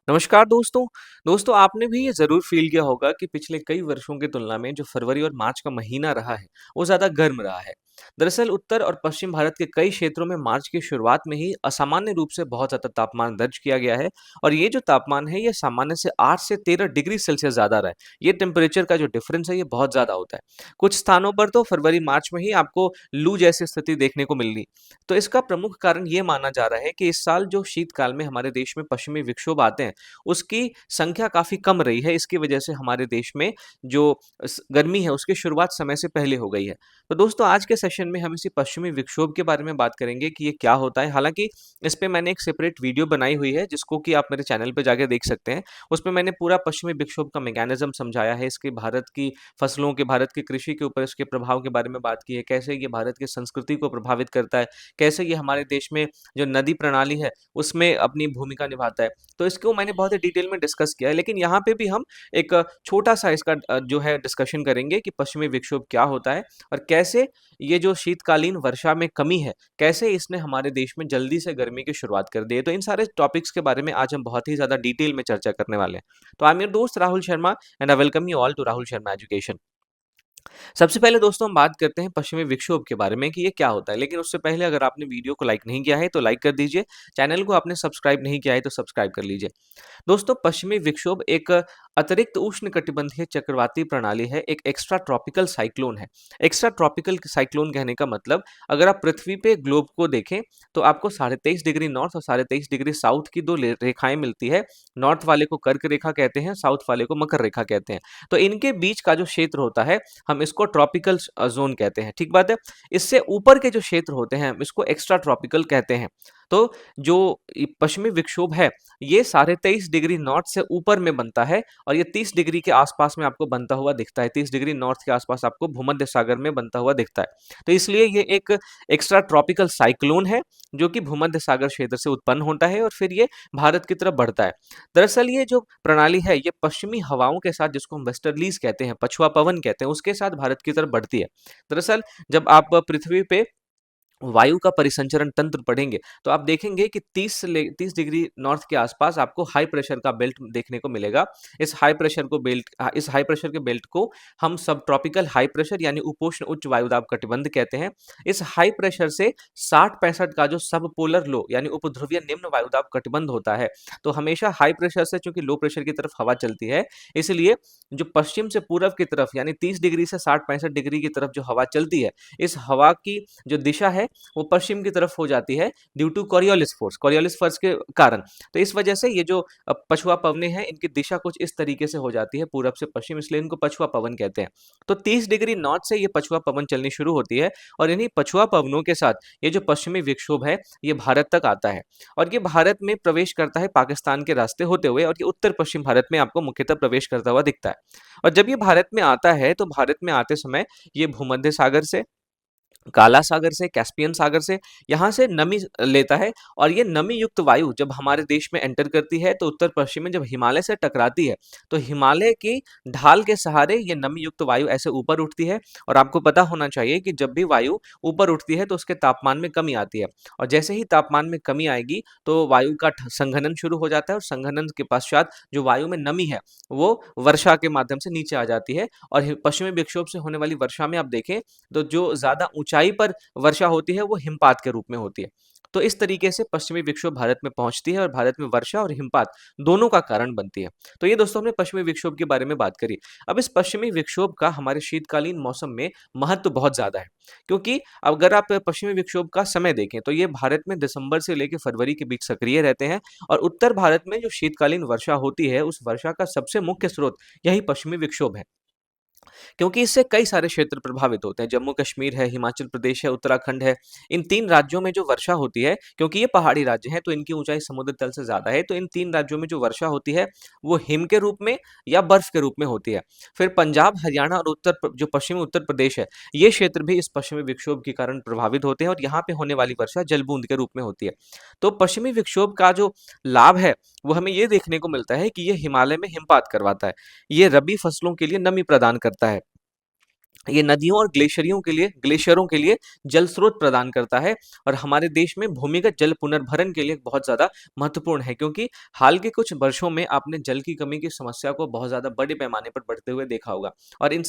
नमस्कार दोस्तों। दोस्तों आपने भी ये ज़रूर फ़ील किया होगा कि पिछले कई वर्षों की तुलना में जो फरवरी और मार्च का महीना रहा है, वो ज़्यादा गर्म रहा है। दरअसल उत्तर और पश्चिम भारत के कई क्षेत्रों में मार्च की शुरुआत में ही असामान्य रूप से बहुत ज़्यादा तापमान दर्ज किया गया है और ये जो तापमान है, ये सामान्य से 8 से 13 डिग्री सेल्सियस ज़्यादा रहा है। ये टेम्परेचर का जो डिफ़रेंस है, ये बहुत ज़्यादा होता है। कुछ स्थानों पर तो फरवरी-मार्च में ही आपको लू जैसी स्थिति देखने को मिली। तो इसका प्रमुख कारण ये माना जा रहा है कि इस साल जो शीतकाल में हमारे देश में पश्चिमी विक्षोभ आते हैं, उसकी संख्या काफ़ी कम रही है। इसकी वजह से हमारे देश में जो गर्मी है उसकी शुरुआत समय से पहले हो गई है। तो दोस्तों आज के सेशन में हम इसी पश्चिमी विक्षोभ के बारे में बात करेंगे कि ये क्या होता है। हालाँकि इस पे मैंने एक सेपरेट वीडियो बनाई हुई है जिसको कि आप मेरे चैनल पे जाके देख सकते हैं। उसमें मैंने पूरा पश्चिमी विक्षोभ का मैकेनिज़्म समझाया है, इसके भारत की फसलों के, भारत की कृषि के ऊपर इसके प्रभाव के बारे में बात की है, कैसे ये भारत की संस्कृति को प्रभावित करता है, कैसे ये हमारे देश में जो नदी प्रणाली है उसमें अपनी भूमिका निभाता है। तो इसको मैंने बहुत ही डिटेल में डिस्कस किया है, लेकिन यहाँ पे भी हम एक छोटा-सा इसका जो है डिस्कशन करेंगे कि पश्चिमी विक्षोभ क्या होता है और कैसे ये जो शीतकालीन वर्षा में कमी है, कैसे इसने हमारे देश में जल्दी से गर्मी की शुरुआत कर दी है। तो इन सारे टॉपिक्स के बारे में आज हम बहुत ही ज़्यादा डिटेल में चर्चा करने वाले हैं। तो आई एम योर दोस्त Rahul Sharma and I welcome you all to Rahul Sharma education. सबसे पहले दोस्तों हम बात करते हैं पश्चिमी विक्षोभ के बारे में कि ये क्या होता है। लेकिन उससे पहले अगर आपने वीडियो को लाइक नहीं किया है तो लाइक कर दीजिए, चैनल को आपने सब्सक्राइब नहीं किया है तो सब्सक्राइब कर लीजिए। दोस्तों पश्चिमी विक्षोभ एक अतिरिक्त उष्णकटिबंधीय चक्रवाती प्रणाली है, एक एक्स्ट्रा ट्रॉपिकल साइक्लोन है। एक्स्ट्रा ट्रॉपिकल साइक्लोन कहने का मतलब अगर आप पृथ्वी पे ग्लोब को देखें तो आपको 23.5 डिग्री नॉर्थ और 23.5 डिग्री साउथ की दो रेखाएं मिलती है। नॉर्थ वाले को कर्क रेखा कहते हैं, साउथ वाले को मकर रेखा कहते हैं। तो इनके बीच का जो क्षेत्र होता है हम इसको ट्रॉपिकल जोन कहते हैं, ठीक बात है। इससे ऊपर के जो क्षेत्र होते हैं हम इसको एक्स्ट्रा ट्रॉपिकल कहते हैं। तो जो पश्चिमी विक्षोभ है ये 23.5 डिग्री नॉर्थ से ऊपर में बनता है और ये 30 डिग्री के आसपास में आपको बनता हुआ दिखता है। 30 डिग्री नॉर्थ के आसपास आपको भूमध्य सागर में बनता हुआ दिखता है। तो इसलिए ये एक एक्स्ट्रा ट्रॉपिकल साइक्लोन है जो कि भूमध्य सागर क्षेत्र से उत्पन्न होता है और फिर ये भारत की तरफ बढ़ता है। दरअसल ये जो प्रणाली है ये पश्चिमी हवाओं के साथ, जिसको हम वेस्टर्लीज कहते हैं, पछुआ पवन कहते हैं, उसके साथ भारत की तरफ बढ़ती है। दरअसल जब आप पृथ्वी पे वायु का परिसंचरण तंत्र पढ़ेंगे तो आप देखेंगे कि 30 डिग्री नॉर्थ के आसपास आपको हाई प्रेशर का बेल्ट देखने को मिलेगा। इस हाई प्रेशर के बेल्ट को हम सब ट्रॉपिकल हाई प्रेशर यानी उपोष्ण उच्च वायुदाब कटिबंध कहते हैं। इस हाई प्रेशर से 60-65 का जो सब पोलर लो यानी उपध्रुवीय निम्न वायुदाब कटिबंध होता है। तो हमेशा हाई प्रेशर से चूंकि लो प्रेशर की तरफ हवा चलती है, इसलिए जो पश्चिम से पूर्व की तरफ यानी 30 डिग्री से 60-65 डिग्री की तरफ जो हवा चलती है, इस हवा की जो दिशा है वो पश्चिम की तरफ हो जाती है ड्यू टू कॉरियोलिस फोर्स के कारण। तो इस वजह से ये जो पछुआ पवनें हैं इनकी दिशा कुछ इस तरीके से हो जाती है पूरब से पश्चिम, इसलिए इनको पछुआ पवन कहते हैं। तो 30 डिग्री नॉर्थ से ये पछुआ पवन चलनी शुरू होती है और इन्हीं पछुआ पवनों के साथ ये जो पश्चिमी विक्षोभ है ये भारत तक आता है और ये भारत में प्रवेश करता है पाकिस्तान के रास्ते होते हुए और ये उत्तर पश्चिम भारत में आपको मुख्यतः प्रवेश करता हुआ दिखता है। और जब ये भारत में आता है तो भारत में आते समय ये भूमध्य सागर से, काला सागर से, कैस्पियन सागर से यहाँ से नमी लेता है और ये नमी युक्त वायु जब हमारे देश में एंटर करती है तो उत्तर पश्चिम में जब हिमालय से टकराती है तो हिमालय की ढाल के सहारे ये नमी युक्त वायु ऐसे ऊपर उठती है। और आपको पता होना चाहिए कि जब भी वायु ऊपर उठती है तो उसके तापमान में कमी आती है और जैसे ही तापमान में कमी आएगी तो वायु का संघनन शुरू हो जाता है और संघनन के पश्चात जो वायु में नमी है वो वर्षा के माध्यम से नीचे आ जाती है। और पश्चिमी विक्षोभ से होने वाली वर्षा में आप देखें तो जो ज़्यादा ऊँचाई पर वर्षा होती है वो हिमपात के रूप में होती है। तो इस तरीके से पश्चिमी विक्षोभ भारत में पहुँचती है और भारत में वर्षा और हिमपात दोनों का कारण बनती है। तो ये दोस्तों हमने पश्चिमी विक्षोभ के बारे में बात करी। अब इस पश्चिमी विक्षोभ का हमारे शीतकालीन मौसम में महत्व बहुत ज़्यादा है, क्योंकि अगर आप पश्चिमी विक्षोभ का समय देखें तो ये भारत में दिसंबर से लेकर फरवरी के बीच सक्रिय रहते हैं और उत्तर भारत में जो शीतकालीन वर्षा होती है उस वर्षा का सबसे मुख्य स्रोत यही पश्चिमी विक्षोभ है। क्योंकि इससे कई सारे क्षेत्र प्रभावित होते हैं। जम्मू कश्मीर है, हिमाचल प्रदेश है, उत्तराखंड है। इन 3 राज्यों में जो वर्षा होती है, क्योंकि ये पहाड़ी राज्य हैं तो इनकी ऊँचाई समुद्र तल से ज़्यादा है, तो इन 3 राज्यों में जो वर्षा होती है, वो हिम के रूप में या बर्फ के रूप में होती है। फिर पंजाब, हरियाणा और जो पश्चिमी उत्तर प्रदेश है, ये क्षेत्र भी इस पश्चिमी विक्षोभ के कारण प्रभावित होते हैं और यहाँ पे होने वाली वर्षा जलबूंद के रूप में होती है। तो पश्चिमी विक्षोभ का जो लाभ है, वो हमें ये देखने को मिलता है कि ये हिमालय में हिमपात करवाता है। ये रबी फसलों के लिए नमी प्रदान करता है। ये नदियों और ग्लेशियरों के लिए जल स्रोत प्रदान करता है और हमारे देश में भूमिगत जल पुनर्भरण के लिए बहुत ज़्यादा महत्वपूर्ण है, क्योंकि हाल के कुछ वर्षों में आपने जल की कमी की समस्या को बहुत ज़्यादा बड़े पैमाने पर बढ़ते हुए देखा होगा। और इन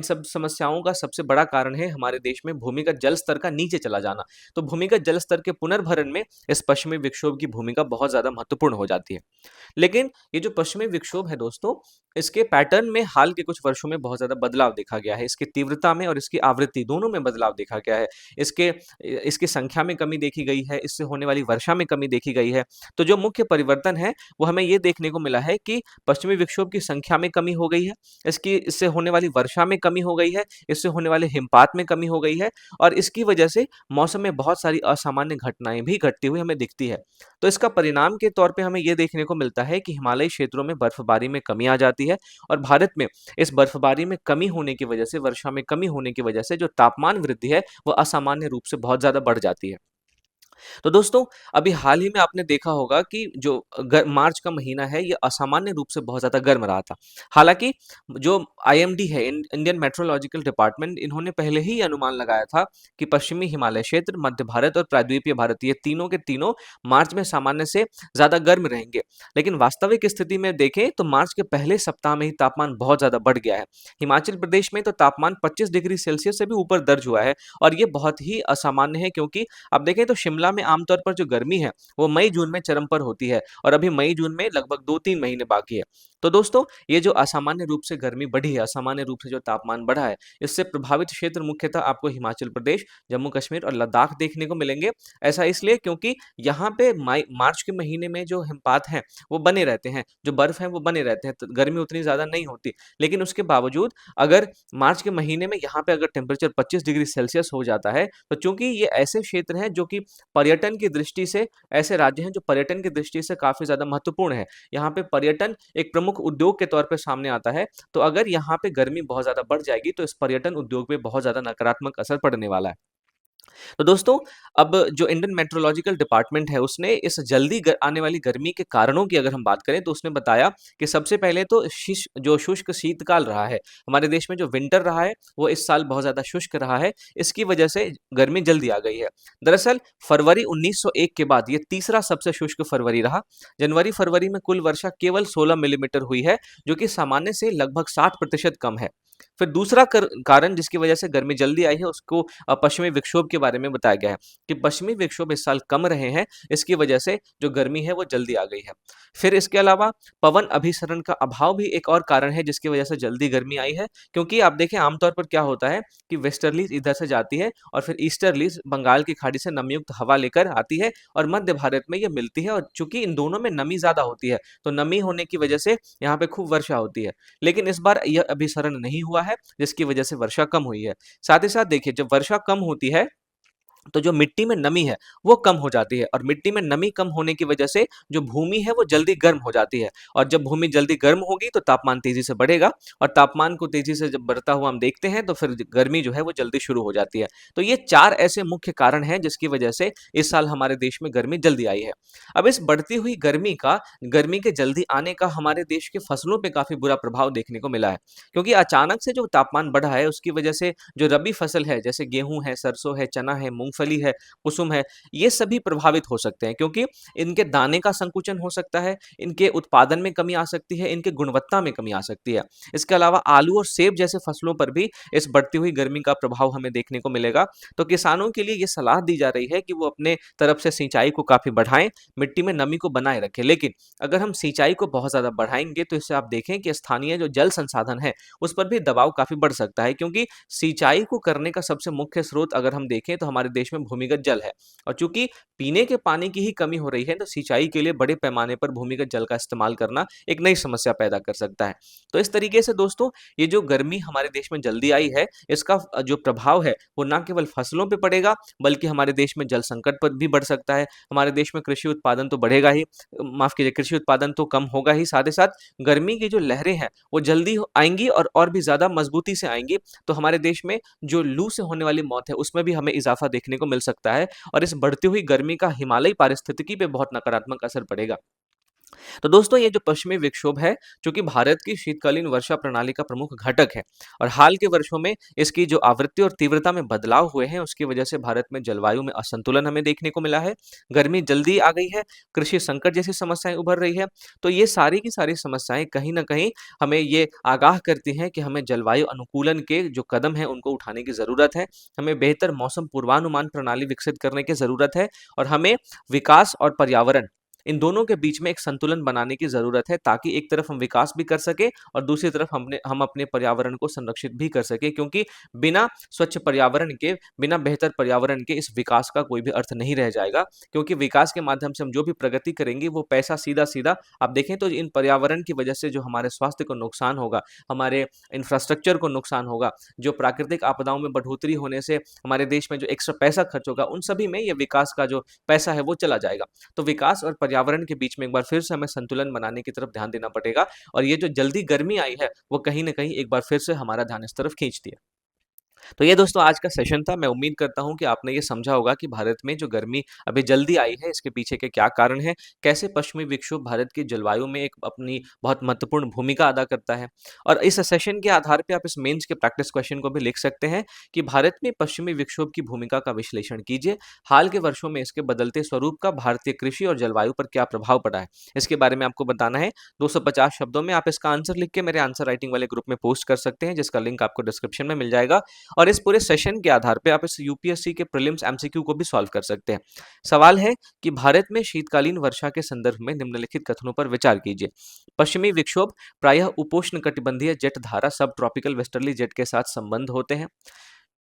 सब समस्याओं का सबसे बड़ा कारण है हमारे देश में भूमिगत जल स्तर का नीचे चला जाना। तो भूमिगत जल स्तर के पुनर्भरण में इस पश्चिमी विक्षोभ की भूमिका बहुत ज़्यादा महत्वपूर्ण हो जाती है। लेकिन ये जो पश्चिमी विक्षोभ है दोस्तों, इसके पैटर्न में हाल के कुछ वर्षों में बहुत ज़्यादा बदलाव देखा गया है। इसकी तीव्रता में और इसकी आवृत्ति दोनों में बदलाव देखा गया है। इसकी संख्या में कमी देखी गई है, इससे होने वाली वर्षा में कमी देखी गई है। तो जो मुख्य परिवर्तन है, वो हमें ये देखने को मिला है कि पश्चिमी विक्षोभ की संख्या में कमी हो गई है, इससे होने वाली वर्षा में कमी हो गई है, इससे होने वाले हिमपात में कमी हो गई है और इसकी वजह से मौसम में बहुत सारी असामान्य घटनाएँ भी घटती हुई हमें दिखती है। तो इसका परिणाम के तौर पे हमें ये देखने को मिलता है कि हिमालयी क्षेत्रों में बर्फबारी में कमी आ जाती है और भारत में इस बर्फबारी में कमी होने की वजह से, वर्षा में कमी होने की वजह से जो तापमान वृद्धि है, वो असामान्य रूप से बहुत ज़्यादा बढ़ जाती है। तो दोस्तों, अभी हाल ही में आपने देखा होगा कि जो मार्च का महीना है, ये असामान्य रूप से बहुत ज़्यादा गर्म रहा था। हालाँकि जो आईएमडी है, इंडियन मेट्रोलॉजिकल डिपार्टमेंट, इन्होंने पहले ही ये अनुमान लगाया था कि पश्चिमी हिमालय क्षेत्र, मध्य भारत और प्रायद्वीपीय भारत, ये तीनों के तीनों मार्च में सामान्य से ज़्यादा गर्म रहेंगे। लेकिन वास्तविक स्थिति में देखें तो मार्च के पहले सप्ताह में ही तापमान बहुत ज़्यादा बढ़ गया है। हिमाचल प्रदेश में तो तापमान 25 डिग्री सेल्सियस से भी ऊपर दर्ज हुआ है और ये बहुत ही असामान्य है, क्योंकि अब देखें तो शिमला में आमतौर पर जो गर्मी है, वो मई-जून में चरम पर होती है और अभी मई-जून में लगभग 2-3 महीने बाकी है। तो दोस्तों, ये जो असामान्य रूप से गर्मी बढ़ी है, असामान्य रूप से जो तापमान बढ़ा है, इससे प्रभावित क्षेत्र मुख्यतः आपको हिमाचल प्रदेश, जम्मू-कश्मीर और लद्दाख देखने को मिलेंगे। ऐसा इसलिए क्योंकि यहाँ पे मार्च के महीने में जो हिमपात हैं, वो बने रहते हैं, जो बर्फ है वो बने रहते हैं, तो गर्मी उतनी ज़्यादा नहीं होती। लेकिन उसके बावजूद अगर मार्च के महीने में यहाँ पे अगर टेम्परेचर 25 डिग्री सेल्सियस हो जाता है, तो चूँकि ये ऐसे क्षेत्र हैं जो कि पर्यटन की दृष्टि से, ऐसे राज्य हैं जो पर्यटन की दृष्टि से काफ़ी ज़्यादा महत्वपूर्ण है। यहाँ पे पर्यटन एक प्रमुख उद्योग के तौर पे सामने आता है, तो अगर यहाँ पे गर्मी बहुत ज़्यादा बढ़ जाएगी, तो इस पर्यटन उद्योग पे बहुत ज़्यादा नकारात्मक असर पड़ने वाला है। तो दोस्तों, अब जो इंडियन मेट्रोलॉजिकल डिपार्टमेंट है, उसने इस जल्दी आने वाली गर्मी के कारणों की अगर हम बात करें, तो उसने बताया कि सबसे पहले तो जो शुष्क शीतकाल रहा है, हमारे देश में जो विंटर रहा है, वो इस साल बहुत ज़्यादा शुष्क रहा है। इसकी वजह से गर्मी जल्दी आ गई है। दरअसल फरवरी 1901 के बाद ये तीसरा सबसे शुष्क फरवरी रहा। जनवरी-फरवरी में कुल वर्षा केवल 16 मिलीमीटर हुई है, जो कि सामान्य से लगभग 60% कम है। फिर दूसरा कारण जिसकी वजह से गर्मी जल्दी आई है, उसको पश्चिमी विक्षोभ के बारे में बताया गया है कि पश्चिमी विक्षोभ इस साल कम रहे हैं, इसकी वजह से जो गर्मी है वो जल्दी आ गई है। फिर इसके अलावा पवन अभिसरण का अभाव भी एक और कारण है जिसकी वजह से जल्दी गर्मी आई है, क्योंकि आप देखें आमतौर पर क्या होता है कि वेस्टर्लीज इधर से जाती है और फिर ईस्टर्लीज बंगाल की खाड़ी से नमीयुक्त हवा लेकर आती है और मध्य भारत में ये मिलती है, और चूंकि इन दोनों में नमी ज़्यादा होती है, तो नमी होने की वजह से यहाँ पे खूब वर्षा होती है। लेकिन इस बार यह अभिसरण नहीं हुआ है, जिसकी वजह से वर्षा कम हुई है। साथ ही साथ देखिए, जब वर्षा कम होती है, तो जो मिट्टी में नमी है, वो कम हो जाती है और मिट्टी में नमी कम होने की वजह से जो भूमि है, वो जल्दी गर्म हो जाती है और जब भूमि जल्दी गर्म होगी, तो तापमान तेज़ी से बढ़ेगा और तापमान को तेज़ी से जब बढ़ता हुआ हम देखते हैं, तो फिर गर्मी जो है, वो जल्दी शुरू हो जाती है। तो ये 4 ऐसे मुख्य कारण हैं, जिसकी वजह से इस साल हमारे देश में गर्मी जल्दी आई है। अब इस बढ़ती हुई गर्मी के जल्दी आने का हमारे देश के फसलों पे काफ़ी बुरा प्रभाव देखने को मिला है, क्योंकि अचानक से जो तापमान बढ़ा है, उसकी वजह से जो रबी फसल है, जैसे गेहूँ है, सरसों है, चना है, मूँगफली है, कुसुम है, ये सभी प्रभावित हो सकते हैं, क्योंकि इनके दाने का संकुचन हो सकता है, इनके उत्पादन में कमी आ सकती है, इनकी गुणवत्ता में कमी आ सकती है। इसके अलावा आलू और सेब जैसे फसलों पर भी इस बढ़ती हुई गर्मी का प्रभाव हमें देखने को मिलेगा। तो किसानों के लिए ये सलाह दी जा रही है कि वो अपने तरफ से सिंचाई को काफ़ी बढ़ाएँ, मिट्टी में नमी को बनाए रखें। लेकिन अगर हम सिंचाई को बहुत ज़्यादा बढ़ाएँगे, तो इससे आप देखें कि स्थानीय जो जल संसाधन है, उस पर भी दबाव काफ़ी बढ़ सकता है, क्योंकि सिंचाई को करने का सबसे मुख्य स्रोत अगर हम देखें, तो हमारे देश में भूमिगत जल है और चूंकि पीने के पानी की ही कमी हो रही है, तो सिंचाई के लिए बड़े पैमाने पर भूमिगत जल का इस्तेमाल करना एक नई समस्या पैदा कर सकता है। तो इस तरीके से दोस्तों, ये जो गर्मी हमारे देश में जल्दी आई है, इसका जो प्रभाव है, वो ना केवल फसलों पे पड़ेगा, बल्कि हमारे देश में जल संकट पर भी बढ़ सकता है। हमारे देश में कृषि उत्पादन तो बढ़ेगा ही, माफ कीजिए, कृषि उत्पादन तो कम होगा ही, साथ ही साथ गर्मी की जो लहरें हैं, वो जल्दी आएंगी और भी ज्यादा मजबूती से आएंगी। तो हमारे देश में जो लू से होने वाली मौत है, उसमें भी हमें इजाफा देखने को मिल सकता है और इस बढ़ती हुई गर्मी का हिमालयी पारिस्थितिकी पे बहुत नकारात्मक असर पड़ेगा। तो दोस्तों ये जो पश्चिमी विक्षोभ है, चूंकि भारत की शीतकालीन वर्षा प्रणाली का प्रमुख घटक है और हाल के वर्षों में इसकी जो आवृत्ति और तीव्रता में बदलाव हुए हैं, उसकी वजह से भारत में जलवायु में असंतुलन हमें देखने को मिला है। गर्मी जल्दी आ गई है, कृषि संकट जैसी समस्याएं उभर रही है। तो ये सारी की सारी समस्याएं कहीं ना कहीं हमें ये आगाह करती हैं कि हमें जलवायु अनुकूलन के जो कदम हैं उनको उठाने की जरूरत है। हमें बेहतर मौसम पूर्वानुमान प्रणाली विकसित करने की जरूरत है और हमें विकास और पर्यावरण इन दोनों के बीच में एक संतुलन बनाने की ज़रूरत है, ताकि एक तरफ हम विकास भी कर सकें और दूसरी तरफ हम अपने पर्यावरण को संरक्षित भी कर सकें, क्योंकि बिना स्वच्छ पर्यावरण के, बिना बेहतर पर्यावरण के इस विकास का कोई भी अर्थ नहीं रह जाएगा। क्योंकि विकास के माध्यम से हम जो भी प्रगति करेंगे वो पैसा सीधा-सीधा आप देखें तो इन पर्यावरण की वजह से जो हमारे स्वास्थ्य को नुकसान होगा, हमारे इंफ्रास्ट्रक्चर को नुकसान होगा, जो प्राकृतिक आपदाओं में बढ़ोतरी होने से हमारे देश में जो एक्स्ट्रा पैसा खर्च होगा, उन सभी में ये विकास का जो पैसा है वो चला जाएगा। तो विकास और पर्यावरण के बीच में एक बार फिर से हमें संतुलन बनाने की तरफ ध्यान देना पड़ेगा और ये जो जल्दी गर्मी आई है, वो कहीं न कहीं एक बार फिर से हमारा ध्यान इस तरफ खींचती है। तो ये दोस्तों आज का सेशन था। मैं उम्मीद करता हूँ कि आपने ये समझा होगा कि भारत में जो गर्मी अभी जल्दी आई है, इसके पीछे के क्या कारण हैं, कैसे पश्चिमी विक्षोभ भारत की जलवायु में एक अपनी बहुत महत्वपूर्ण भूमिका अदा करता है। और इस सेशन के आधार पे आप इस मेंस के प्रैक्टिस क्वेश्चन को भी लिख सकते हैं कि भारत में पश्चिमी विक्षोभ की भूमिका का विश्लेषण कीजिए। हाल के वर्षों में इसके बदलते स्वरूप का भारतीय कृषि और जलवायु पर क्या प्रभाव पड़ा है, इसके बारे में आपको बताना है। 250 शब्दों में आप इसका आंसर लिख के मेरे आंसर राइटिंग वाले ग्रुप में पोस्ट कर सकते हैं, जिसका लिंक आपको डिस्क्रिप्शन में मिल जाएगा। और इस पूरे सेशन के आधार पे आप इस यूपीएससी के प्रीलिम्स एमसीक्यू को भी सॉल्व कर सकते हैं। सवाल है कि भारत में शीतकालीन वर्षा के संदर्भ में निम्नलिखित कथनों पर विचार कीजिए। पश्चिमी विक्षोभ प्रायः उपोष्णकटिबंधीय जेट धारा सब ट्रॉपिकल वेस्टर्ली जेट के साथ संबंध होते हैं।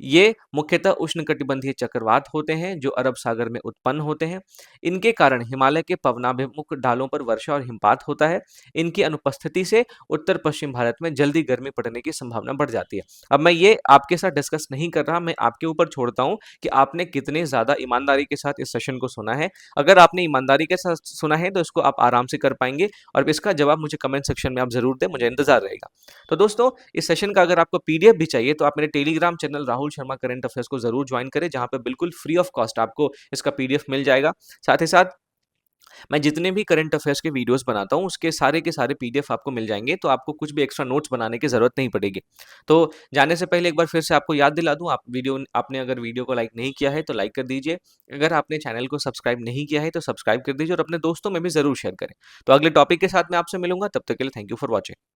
ये मुख्यतः उष्णकटिबंधीय चक्रवात होते हैं जो अरब सागर में उत्पन्न होते हैं। इनके कारण हिमालय के पवनाभिमुख ढालों पर वर्षा और हिमपात होता है। इनकी अनुपस्थिति से उत्तर पश्चिम भारत में जल्दी गर्मी पड़ने की संभावना बढ़ जाती है। अब मैं ये आपके साथ डिस्कस नहीं कर रहा, मैं आपके ऊपर छोड़ता हूँ कि आपने कितने ज़्यादा ईमानदारी के साथ इस सेशन को सुना है। अगर आपने ईमानदारी के साथ सुना है तो इसको आप आराम से कर पाएंगे और इसका जवाब मुझे कमेंट सेक्शन में आप ज़रूर दें, मुझे इंतजार रहेगा। तो दोस्तों इस सेशन का अगर आपको पीडीएफ भी चाहिए तो आप मेरे Telegram channel Rahul Sharma current affairs को जरूर ज्वाइन करें, जहां पे बिल्कुल फ्री ऑफ कॉस्ट आपको इसका पीडीएफ मिल जाएगा। साथ ही साथ मैं जितने भी करंट अफेयर्स के वीडियोस बनाता हूं उसके सारे के सारे पीडीएफ आपको मिल जाएंगे, तो आपको कुछ भी एक्स्ट्रा नोट्स बनाने की जरूरत नहीं पड़ेगी। तो जाने से पहले एक बार फिर से आपको याद दिला दूं, आपने अगर वीडियो को लाइक नहीं किया है तो लाइक कर दीजिए। अगर आपने चैनल को सब्सक्राइब नहीं किया है तो सब्सक्राइब कर दीजिए और अपने दोस्तों में भी जरूर शेयर करें। तो अगले टॉपिक के साथ मैं आपसे मिलूंगा, तब तक के लिए थैंक यू फॉर वॉचिंग।